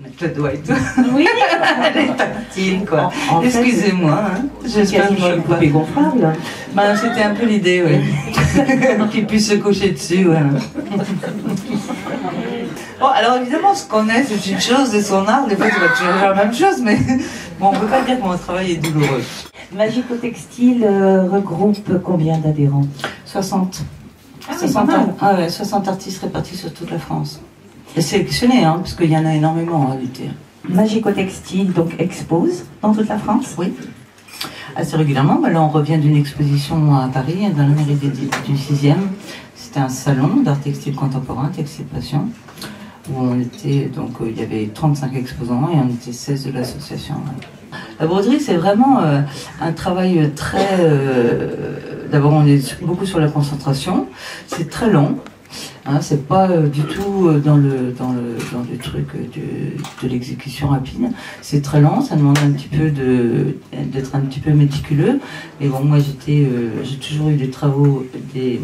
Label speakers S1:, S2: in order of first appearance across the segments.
S1: mettre le doigt et tout.
S2: Oui.
S1: Elle est tactile, quoi.
S2: En
S1: Excusez-moi, hein.
S2: J'espère que je poupée gonflable.
S1: Ben, c'était un peu l'idée, oui. Qu'il puisse se coucher dessus, voilà. Bon, alors évidemment, ce qu'on est, c'est une chose, et son art, des fois, tu vas toujours faire la même chose, mais bon, on ne peut pas dire que mon travail est douloureux.
S2: Magico Textile regroupe combien d'adhérents?
S1: 60.
S2: Ah, 60,
S1: ah ouais, 60 artistes répartis sur toute la France. Et sélectionnés, hein, parce qu'il y en a énormément en réalité.
S2: Magico Textile donc expose dans toute la France?
S1: Oui. Assez régulièrement. Là, on revient d'une exposition à Paris, dans la mairie du 6e. C'était un salon d'art textile contemporain, Textile Passion, où on était, donc il y avait 35 exposants et on était 16 de l'association. La broderie, c'est vraiment un travail très... D'abord, on est beaucoup sur la concentration. C'est très long. Hein, c'est pas du tout dans le truc de l'exécution rapide. C'est très lent, ça demande un petit peu d'être un petit peu méticuleux. Et bon, moi j'ai toujours eu des travaux, des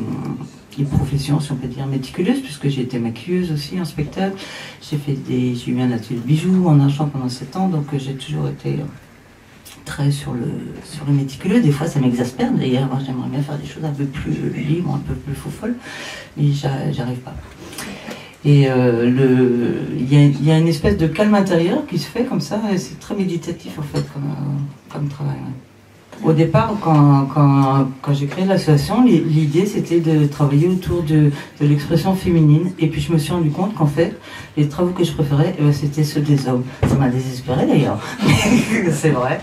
S1: professions, si on peut dire, méticuleuses, puisque j'ai été maquilleuse aussi en spectacle. J'ai eu un atelier de bijoux en argent pendant 7 ans, donc j'ai toujours été très sur le méticuleux. Des fois ça m'exaspère, d'ailleurs moi j'aimerais bien faire des choses un peu plus libres, un peu plus faux-folles, mais j'arrive pas. Et il y a une espèce de calme intérieur qui se fait comme ça, et c'est très méditatif en fait comme travail. Ouais. Au départ, quand j'ai créé l'association, l'idée c'était de travailler autour de l'expression féminine. Et puis je me suis rendu compte qu'en fait, les travaux que je préférais, c'était ceux des hommes. Ça m'a désespéré d'ailleurs. C'est vrai.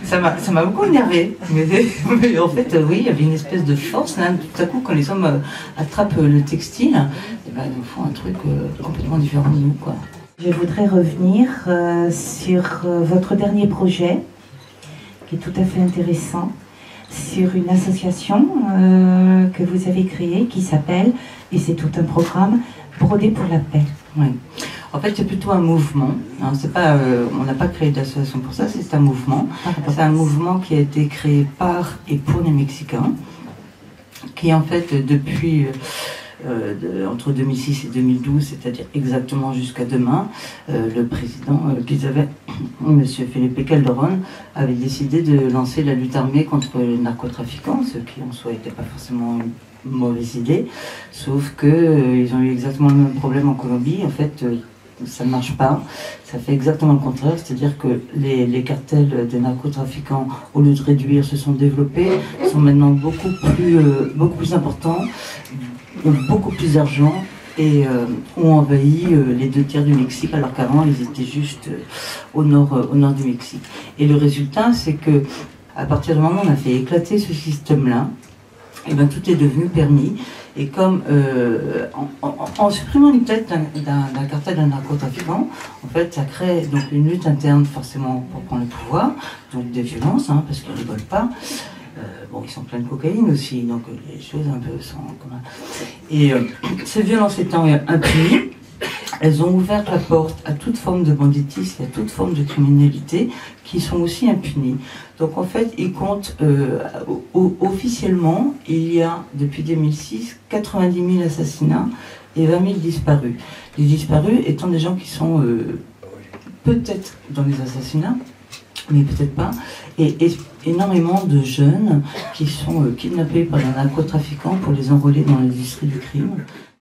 S1: Ça m'a beaucoup énervé. Mais en fait, oui, il y avait une espèce de force. Là, tout à coup, quand les hommes attrapent le textile, ils font un truc complètement différent de nous, quoi.
S2: Je voudrais revenir sur votre dernier projet, qui est tout à fait intéressant, sur une association que vous avez créée qui s'appelle, et c'est tout un programme, Broder pour la paix.
S1: Oui. En fait, c'est plutôt un mouvement. Hein, c'est pas, on n'a pas créé d'association pour ça, c'est un mouvement. C'est un mouvement qui a été créé par et pour les Mexicains, qui en fait, depuis... entre 2006 et 2012, c'est-à-dire exactement jusqu'à demain, le président qu'ils avaient, M. Felipe Calderón, avait décidé de lancer la lutte armée contre les narcotrafiquants, ce qui en soi n'était pas forcément une mauvaise idée, sauf qu'ils ont eu exactement le même problème en Colombie. En fait, ça ne marche pas, ça fait exactement le contraire, c'est-à-dire que les cartels des narcotrafiquants, au lieu de réduire, se sont développés, sont maintenant beaucoup plus importants, ont beaucoup plus d'argent et ont envahi les 2 tiers du Mexique, alors qu'avant ils étaient juste au nord du Mexique. Et le résultat, c'est que à partir du moment où on a fait éclater ce système-là, et ben, tout est devenu permis. Et comme en supprimant une tête d'un cartel d'un narcotrafiquant, en fait, ça crée donc une lutte interne forcément pour prendre le pouvoir, donc des violences, hein, parce qu'ils ne rigolent pas. Bon, ils sont pleins de cocaïne aussi, donc les choses un peu sont en commun. Et ces violences étant impunies, elles ont ouvert la porte à toute forme de banditisme, à toute forme de criminalité, qui sont aussi impunies. Donc en fait, ils comptent, officiellement, il y a, depuis 2006, 90 000 assassinats et 20 000 disparus. Les disparus étant des gens qui sont peut-être dans les assassinats, mais peut-être pas, et énormément de jeunes qui sont kidnappés par un narcotrafiquant pour les enrôler dans l'industrie du crime.